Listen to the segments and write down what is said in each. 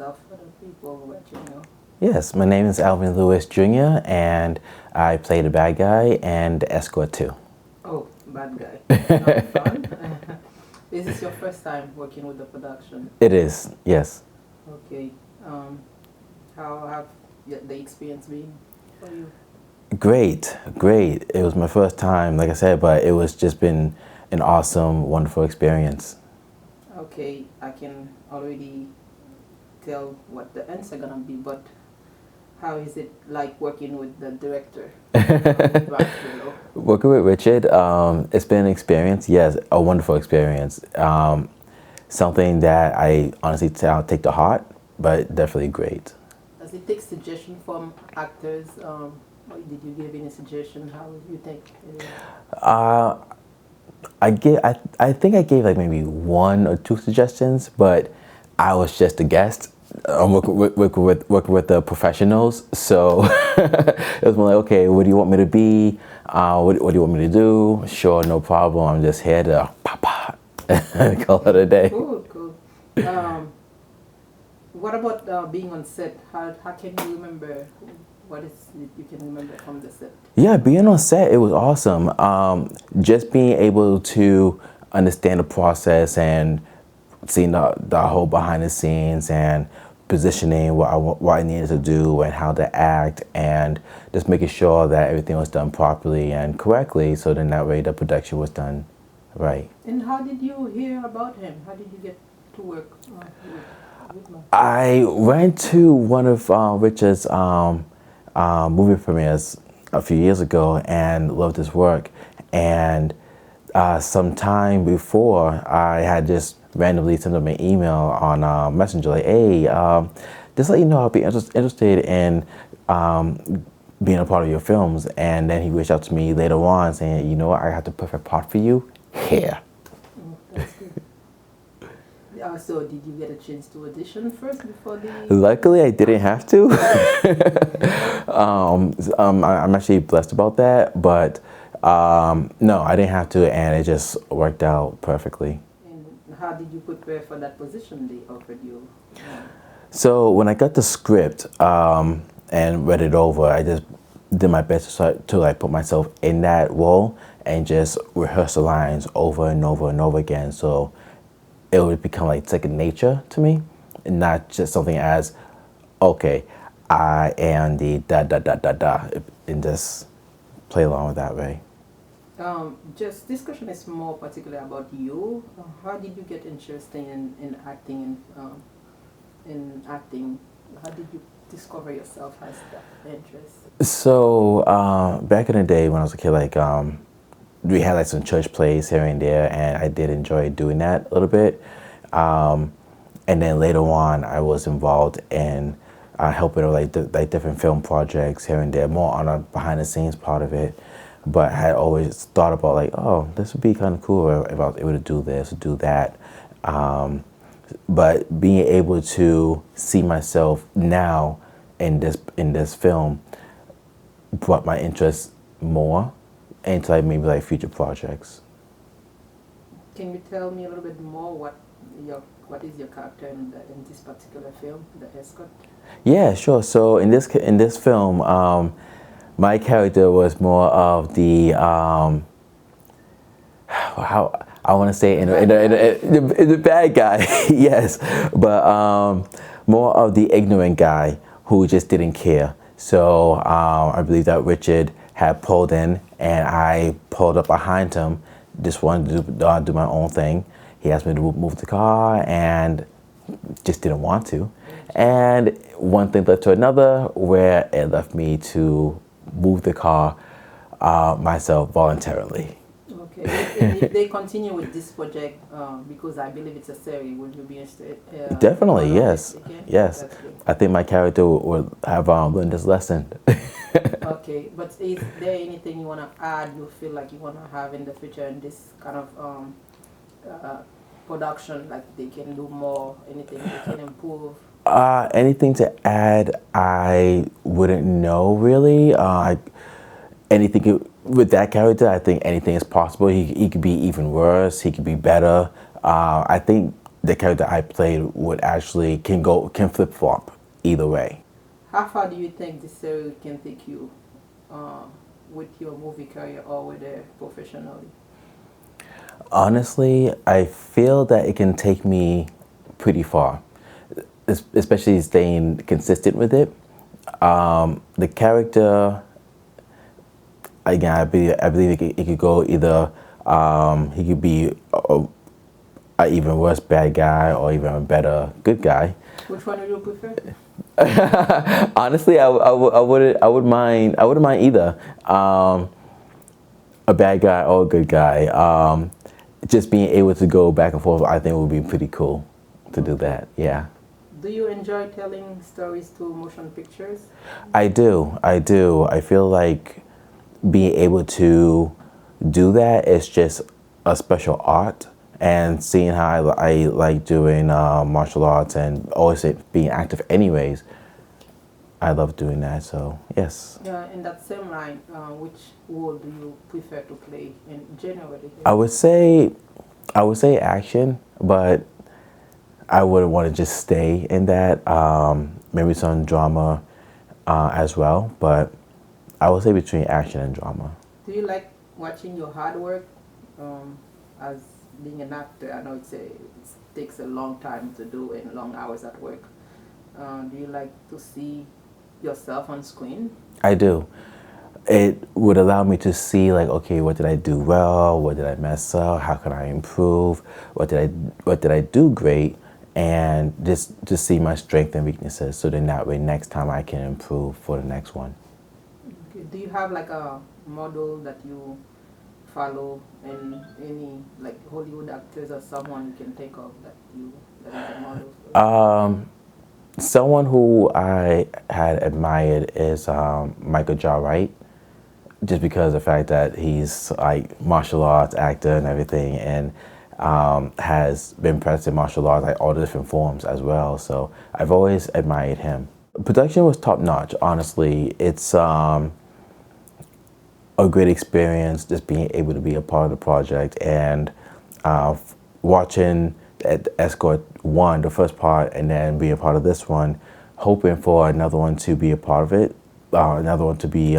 yourself for the people who let you know? Yes, my name is Alvin Lewis Jr. and I play the bad guy and the escort too. Oh, bad guy. Sounds fun. Is this your first time working with the production? It is, yes. Okay. How have the experience been for you? Great, great. It was my first time, like I said, but it was just been an awesome, wonderful experience. Okay, I can already tell what the answer gonna be, but how is it like working with the director? Working with Richard, it's been an experience, yes, a wonderful experience. Something that I honestly take to heart, but definitely great. Does it take suggestion from actors? Or did you give any suggestion? How you think? I think I gave like maybe 1 or 2 suggestions, but I was just a guest. I'm working with the professionals, so it was more like, okay, what do you want me to be? What do you want me to do? Sure, no problem. I'm just here to pop call it a day. Cool, cool. What about being on set? How can you remember? What is it you can remember from the set? Yeah, being on set, it was awesome. Just being able to understand the process and seeing the whole behind the scenes and positioning what I needed to do and how to act and just making sure that everything was done properly and correctly, so then that way the production was done right. And how did you hear about him? How did you get to work with him? I went to one of Richard's movie premieres a few years ago and loved his work. And some time before, I had just randomly sent him an email on Messenger like, hey, just let you know I'll be interested in being a part of your films. And then he reached out to me later on saying, you know what, I have the perfect part for you here. Oh, that's good. So did you get a chance to audition first before the... Luckily, I didn't have to. I'm actually blessed about that, but no, I didn't have to, and it just worked out perfectly. And how did you prepare for that position they offered you? So when I got the script and read it over, I just did my best to like put myself in that role and just rehearse the lines over and over and over again. So it would become like second nature to me, and not just something as, okay, I am the da, and just play along with that way. Just this question is more particular about you. How did you get interested in acting in acting? How did you discover yourself as that interest? So back in the day when I was a kid, like we had like some church plays here and there, and I did enjoy doing that a little bit. And then later on, I was involved in helping with like different film projects here and there, more on a behind the scenes part of it. But I had always thought about like, oh, this would be kind of cool if I was able to do this or do that. But being able to see myself now in this film brought my interest more into like maybe like future projects. Can you tell me a little bit more what is your character in this particular film, The Escort? Yeah, sure. So in this film, my character was more of the how I want to say in the bad guy, yes, but more of the ignorant guy who just didn't care. So I believe that Richard had pulled in, and I pulled up behind him. Just wanted to do my own thing. He asked me to move the car, and just didn't want to. And one thing led to another, where it left me to move the car myself voluntarily. Okay. And if they continue with this project, because I believe it's a series, will you be interested? Definitely, yes. Yes. I think my character will have learned this lesson. Okay, but is there anything you want to add, you feel like you want to have in the future in this kind of production, like they can do more, anything they can improve? Anything to add, I wouldn't know really. Anything with that character, I think anything is possible. He could be even worse. He could be better. I think the character I played would actually can flip flop either way. How far do you think this series can take you with your movie career or with it professionally? Honestly, I feel that it can take me pretty far, especially staying consistent with it. The character, again, I believe it could go either. He could be a even worse bad guy or even a better good guy. Which one do you prefer? Honestly, I wouldn't mind either. A bad guy or a good guy. Just being able to go back and forth, I think would be pretty cool to do that. Yeah. Do you enjoy telling stories to motion pictures? I do. I feel like being able to do that is just a special art. And seeing how I like doing martial arts and always being active anyways, I love doing that, so yes. Yeah, in that same line, which role do you prefer to play in generally? I would say action, but I wouldn't want to just stay in that. Maybe some drama as well, but I would say between action and drama. Do you like watching your hard work as being an actor? I know it takes a long time to do and long hours at work. Do you like to see yourself on screen? I do. It would allow me to see, like, okay, what did I do well? What did I mess up? How can I improve? What did I do great? And just to see my strengths and weaknesses, so then that way next time I can improve for the next one. Okay. Do you have like a model that you follow, and any like Hollywood actors or someone you can think of that is a model for? Someone who I had admired is Michael Jai Wright, just because of the fact that he's like martial arts actor and everything, and has been present in martial arts, like all the different forms as well. So I've always admired him. Production was top notch. Honestly, it's a great experience just being able to be a part of the project, and watching the Escort 1, the first part, and then be a part of this one, hoping for another one to be a part of it, another one to be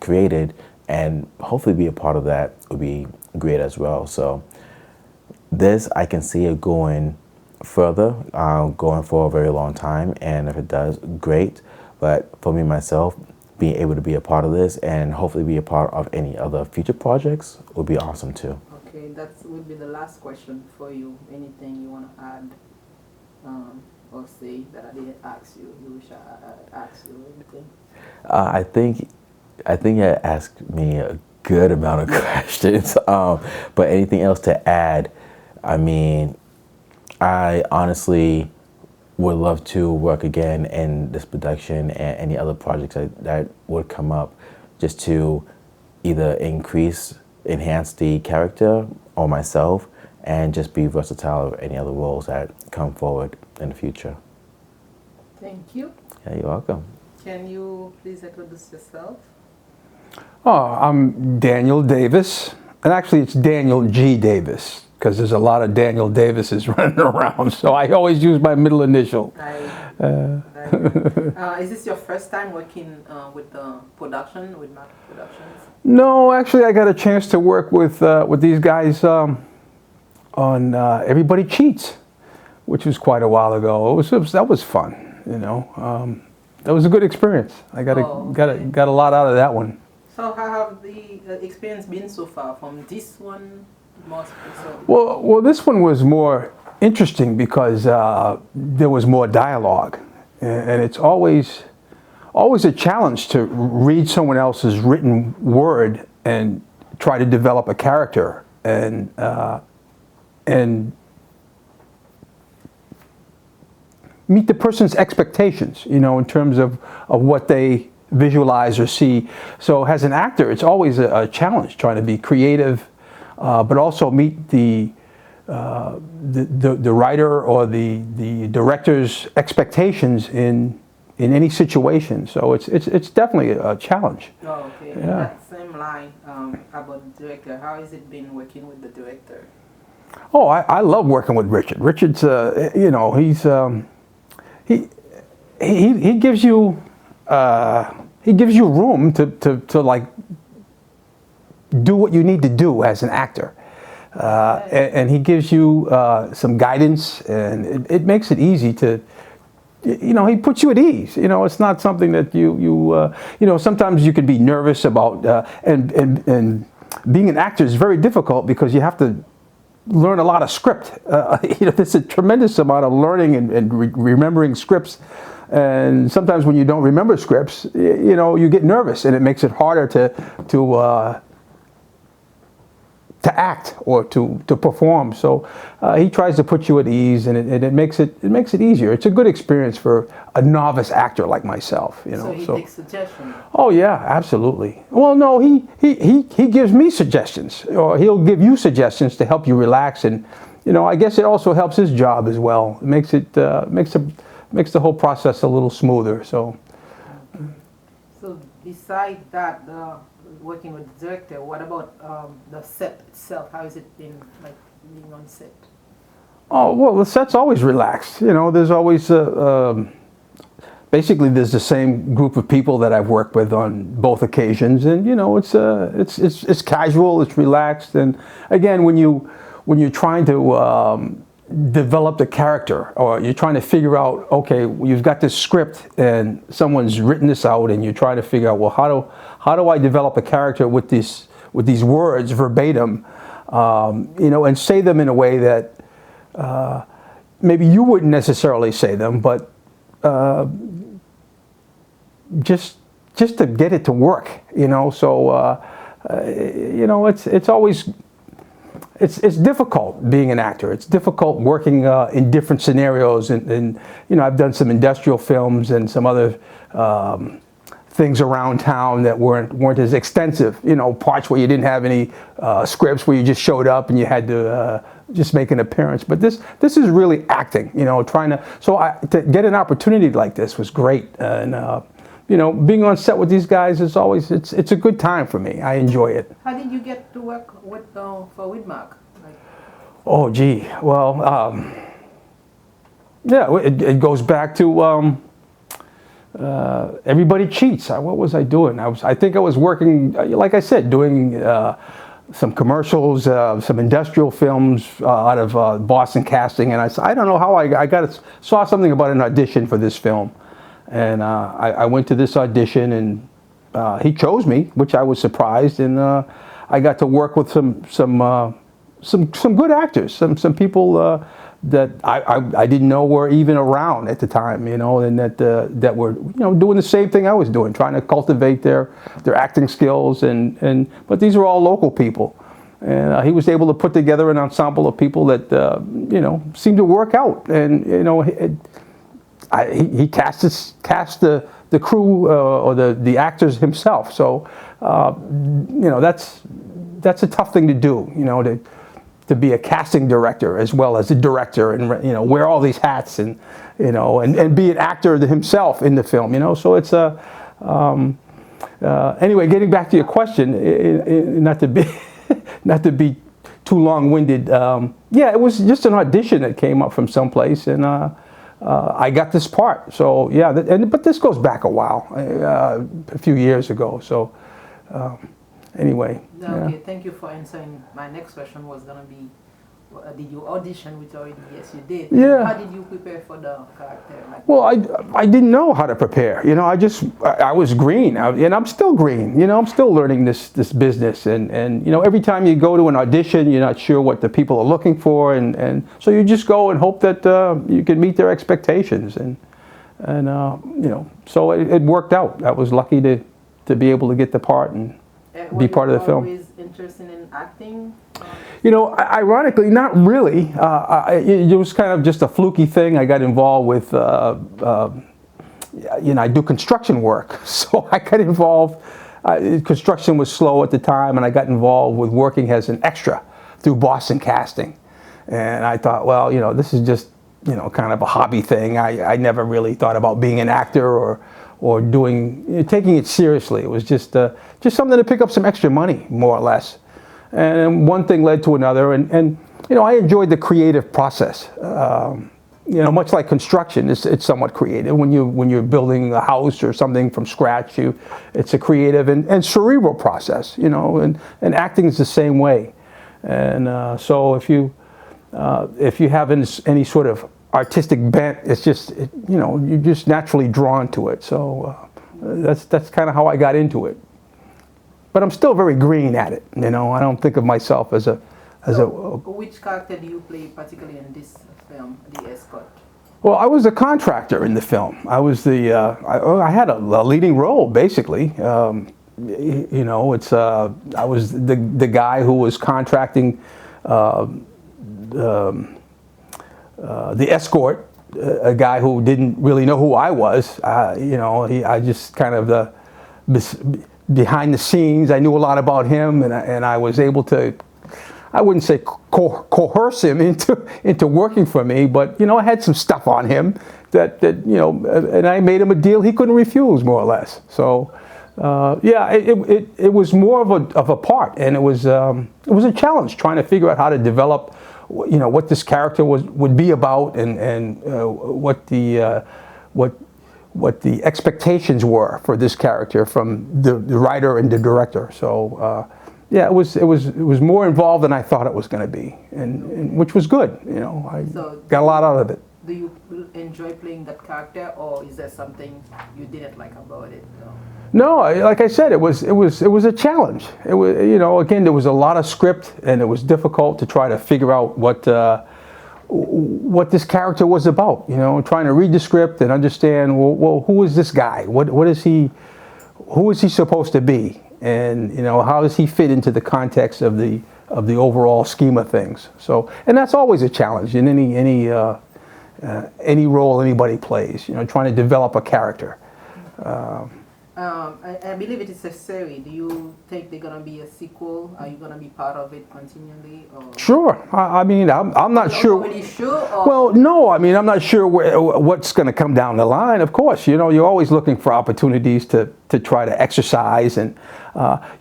created, and hopefully be a part of that would be great as well. So this, I can see it going further, going for a very long time, and if it does, great. But for me, myself, being able to be a part of this and hopefully be a part of any other future projects would be awesome too. Okay, that would be the last question for you. Anything you want to add or say that I didn't ask you? You wish I asked you anything? I think you asked me a good amount of questions. But anything else to add? I mean, I honestly would love to work again in this production and any other projects that would come up, just to either enhance the character or myself, and just be versatile of any other roles that come forward in the future. Thank you. Yeah, you're welcome. Can you please introduce yourself? Oh, I'm Daniel Davis, and actually it's Daniel G. Davis, because there's a lot of Daniel Davises running around, so I always use my middle initial. Is this your first time working with the production, with Mac Productions? No, actually I got a chance to work with these guys on Everybody Cheats, which was quite a while ago. That was fun, you know. That was a good experience. I got a lot out of that one. So how have the experience been so far from this one? Well, this one was more interesting because there was more dialogue, and it's always a challenge to read someone else's written word and try to develop a character and meet the person's expectations, you know, in terms of what they visualize or see. So as an actor, it's always a challenge trying to be creative, but also meet the writer or the director's expectations in any situation. So it's definitely a challenge. Oh, okay. Yeah. In that same line about the director, how has it been working with the director? Oh, I love working with Richard. Richard's, you know, he he gives you room to like do what you need to do as an actor, and he gives you some guidance, and it makes it easy to. You know, he puts you at ease. You know, it's not something that you know. Sometimes you can be nervous about, and being an actor is very difficult because you have to learn a lot of script. You know, there's a tremendous amount of learning and remembering scripts. And sometimes when you don't remember scripts, you know, you get nervous, and it makes it harder to act or to perform. So he tries to put you at ease, and it makes it easier. It's a good experience for a novice actor like myself. You know. So he takes suggestions. Oh yeah, absolutely. Well, no, he gives me suggestions, or he'll give you suggestions to help you relax, and you know, I guess it also helps his job as well. It makes the whole process a little smoother. So Besides that, working with the director, what about the set itself? How is it been like being on set? Oh well, the set's always relaxed. You know, there's always basically there's the same group of people that I've worked with on both occasions, and you know, it's casual, it's relaxed, and again, when you're trying to develop the character, or you're trying to figure out, okay, you've got this script and someone's written this out, and you're trying to figure out, well, how do I develop a character with these words verbatim, you know, and say them in a way that maybe you wouldn't necessarily say them, but just to get it to work, you know. So you know, it's always. It's difficult being an actor. It's difficult working in different scenarios, and you know, I've done some industrial films and some other things around town that weren't as extensive. You know, parts where you didn't have any scripts, where you just showed up and you had to just make an appearance. But this is really acting. You know, to get an opportunity like this was great, and you know, being on set with these guys is always, it's a good time for me. I enjoy it. How did you get to work with for Widmark? Like, oh, gee. Well, yeah, it goes back to Everybody Cheats. What was I doing? I think I was working, like I said, doing some commercials, some industrial films out of Boston Casting, and I don't know how I saw something about an audition for this film. And I went to this audition, and he chose me, which I was surprised. And I got to work with some good actors, some people that I didn't know were even around at the time, you know, and that were, you know, doing the same thing I was doing, trying to cultivate their acting skills. But these are all local people, and he was able to put together an ensemble of people that you know, seemed to work out, and you know. He cast the crew or the actors himself, so you know, that's a tough thing to do, you know, to be a casting director as well as a director, and you know, wear all these hats, and you know, and be an actor himself in the film, you know. So it's anyway, getting back to your question, not to be too long-winded. Yeah, it was just an audition that came up from someplace, and I got this part. So yeah, but this goes back a while, a few years ago. So anyway. Okay, yeah. Thank you for answering. My next question was gonna be, did you audition? Which already, yes, you did. Yeah. How did you prepare for the character? Like, Well, I didn't know how to prepare. You know, I was green, and I'm still green. You know, I'm still learning this business, and you know, every time you go to an audition, you're not sure what the people are looking for, and so you just go and hope that you can meet their expectations, and you know, so it worked out. I was lucky to be able to get the part and be part of the film. Were you always interested in acting? You know, ironically, not really. It was kind of just a fluky thing. I got involved with, you know, I do construction work. So I got involved, construction was slow at the time, and I got involved with working as an extra through Boston Casting. And I thought, well, you know, this is just, you know, kind of a hobby thing. I never really thought about being an actor or doing, you know, taking it seriously. It was just something to pick up some extra money, more or less. And one thing led to another, and I enjoyed the creative process. Much like construction, it's somewhat creative. When you're building a house or something from scratch, it's a creative and cerebral process. And acting is the same way. And so if you have any sort of artistic bent, it's just you're just naturally drawn to it. So that's kind of how I got into it. But I'm still very green at it. I don't think of myself as a which character do you play particularly in this film, The Escort? Well, I was a contractor in the film. I was I had a leading role basically. I was the guy who was contracting the escort, a guy who didn't really know who I was. I just kind of behind the scenes. I knew a lot about him, and I was able to. I wouldn't say coerce him into working for me, but I had some stuff on him that and I made him a deal he couldn't refuse, more or less. So it was more of a part, and it was a challenge trying to figure out how to develop what this character would be about, and what the expectations were for this character from the writer and the director. So. Yeah, it was more involved than I thought it was going to be, and which was good. I got a lot out of it. Do you enjoy playing that character, or is there something you didn't like about it? No, like I said, it was a challenge. It was again, there was a lot of script, and it was difficult to try to figure out what this character was about. Trying to read the script and understand well who is this guy? What is he? Who is he supposed to be? And how does he fit into the context of the overall scheme of things? So, and that's always a challenge in any role anybody plays. Trying to develop a character. I believe it is a series. Do you think they're gonna be a sequel? Are you gonna be part of it continually? Or? Sure. I'm not sure. Really sure? Or? Well, no. I'm not sure what's going to come down the line. Of course, you're always looking for opportunities to try to exercise, and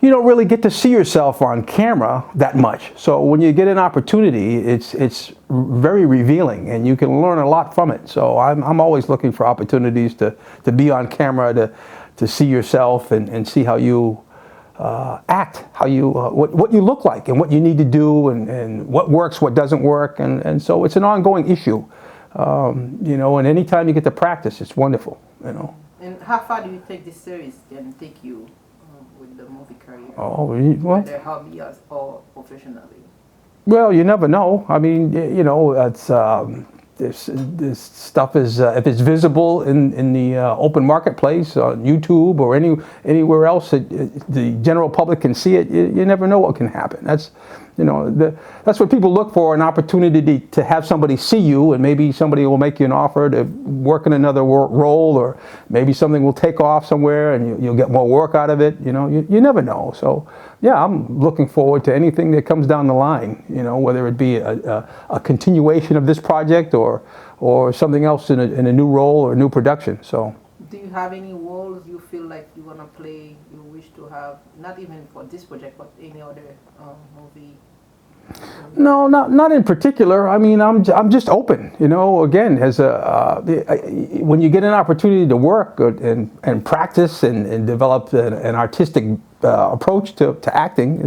you don't really get to see yourself on camera that much. So when you get an opportunity, it's very revealing, and you can learn a lot from it. So I'm always looking for opportunities to be on camera, to see yourself and see how you act, how you what you look like, and what you need to do, and what works, what doesn't work, and so it's an ongoing issue. And anytime you get to practice, it's wonderful. And how far do you think this series can take you with the movie career? Oh, well, whether hobby or professionally. Well, you never know. It's. This stuff is, if it's visible in the open marketplace, on YouTube or anywhere else, the general public can see it. You never know what can happen. That's what people look for, an opportunity to have somebody see you, and maybe somebody will make you an offer to work in another role, or maybe something will take off somewhere and you'll get more work out of it. You never know. So yeah, I'm looking forward to anything that comes down the line, whether it be a continuation of this project or something else in a new role or a new production. So. Do you have any roles you feel like you want to play, you wish to have, not even for this project, but any other movie? No, not in particular. I'm just open. Again, as when you get an opportunity to work and practice and develop an artistic approach to acting,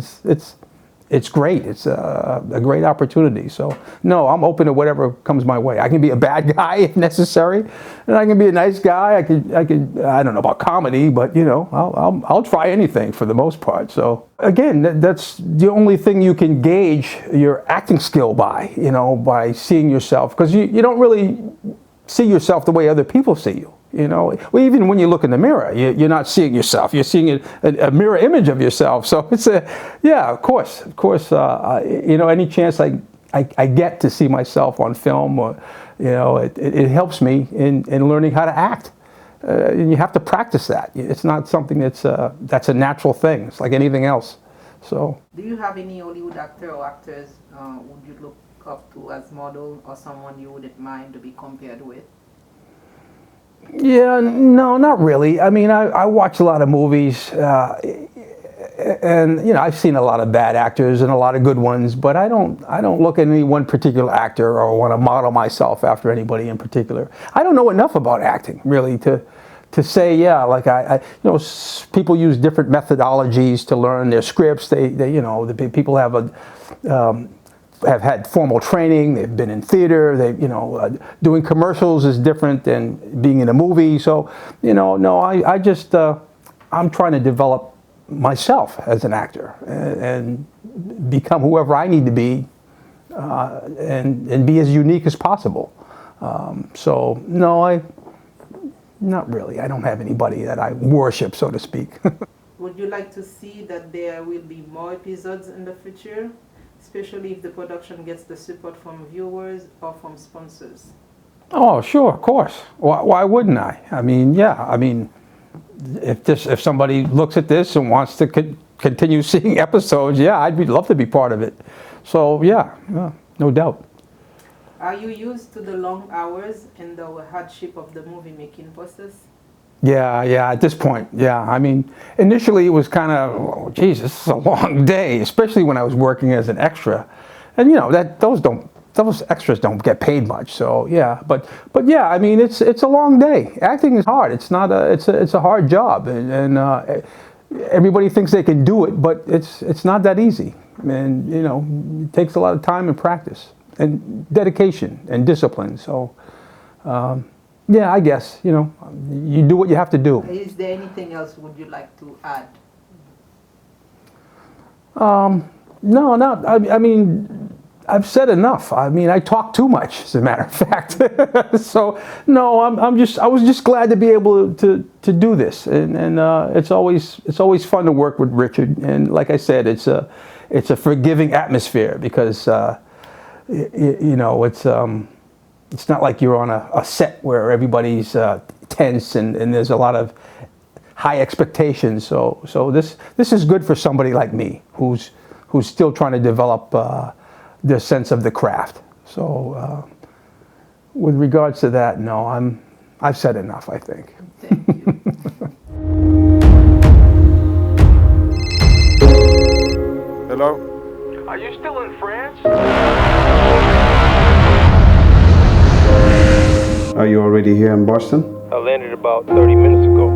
it's great. It's a great opportunity. So no, I'm open to whatever comes my way. I can be a bad guy if necessary, and I can be a nice guy. I don't know about comedy, but I'll try anything for the most part. So again, that's the only thing you can gauge your acting skill by, by seeing yourself, because you don't really see yourself the way other people see you. Well, even when you look in the mirror, you're not seeing yourself. You're seeing a mirror image of yourself. So it's of course. Any chance I get to see myself on film, or it helps me in learning how to act. And you have to practice that. It's not something that's a natural thing. It's like anything else. So. Do you have any Hollywood actor or actors would you look up to as model, or someone you wouldn't mind to be compared with? Yeah, no, not really. I watch a lot of movies, and you know, I've seen a lot of bad actors and a lot of good ones, but I don't look at any one particular actor or want to model myself after anybody in particular. I don't know enough about acting really to say, yeah, like I you know, people use different methodologies to learn their scripts. They you know, the people have had formal training. They've been in theater. They, you know, doing commercials is different than being in a movie. So, you know, no, I just I'm trying to develop myself as an actor and become whoever I need to be, and be as unique as possible. So no, not really. I don't have anybody that I worship, so to speak. Would you like to see that there will be more episodes in the future, especially if the production gets the support from viewers or from sponsors? Oh, sure, of course. Why wouldn't I? I mean, yeah. I mean, if somebody looks at this and wants to continue seeing episodes, yeah, I'd love to be part of it. So yeah, no doubt. Are you used to the long hours and the hardship of the movie making process? Yeah, at this point, yeah. I mean, initially it was kind of, oh, geez, this is a long day, especially when I was working as an extra. And you know, those extras don't get paid much. So yeah, but yeah, I mean, it's a long day. Acting is hard. It's not it's a hard job, and everybody thinks they can do it, but it's not that easy. And you know, it takes a lot of time and practice and dedication and discipline. So yeah, I guess, you know, you do what you have to do. Is there anything else would you like to add? No, not. I mean, I've said enough. I mean, I talk too much, as a matter of fact. So no, I was just glad to be able to do this, and it's always fun to work with Richard. And like I said, it's a forgiving atmosphere because you know, it's not like you're on a set where everybody's tense and there's a lot of high expectations. So this is good for somebody like me who's still trying to develop their sense of the craft. So with regards to that, no, I've said enough, I think. Thank you. Hello? Are you still in France? Are you already here in Boston? I landed about 30 minutes ago.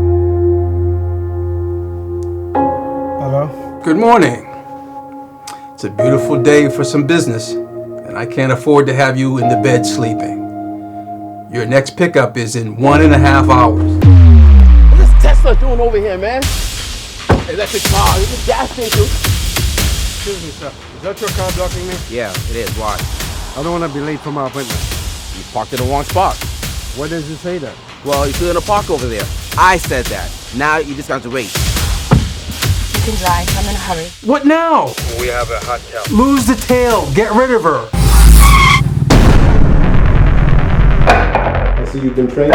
Hello? Good morning. It's a beautiful day for some business, and I can't afford to have you in the bed sleeping. Your next pickup is in 1.5 hours. What is Tesla doing over here, man? Electric car, this is gas station. Excuse me, sir. Is that your car blocking me? Yeah, it is. Why? I don't want to be late for my appointment. You parked in the wrong spot. Why does it say that? Well, you shouldn't have parked over there. I said that. Now you just got to wait. You can drive. I'm in a hurry. What now? We have a hot tub. Lose the tail. Get rid of her. I see you've been training.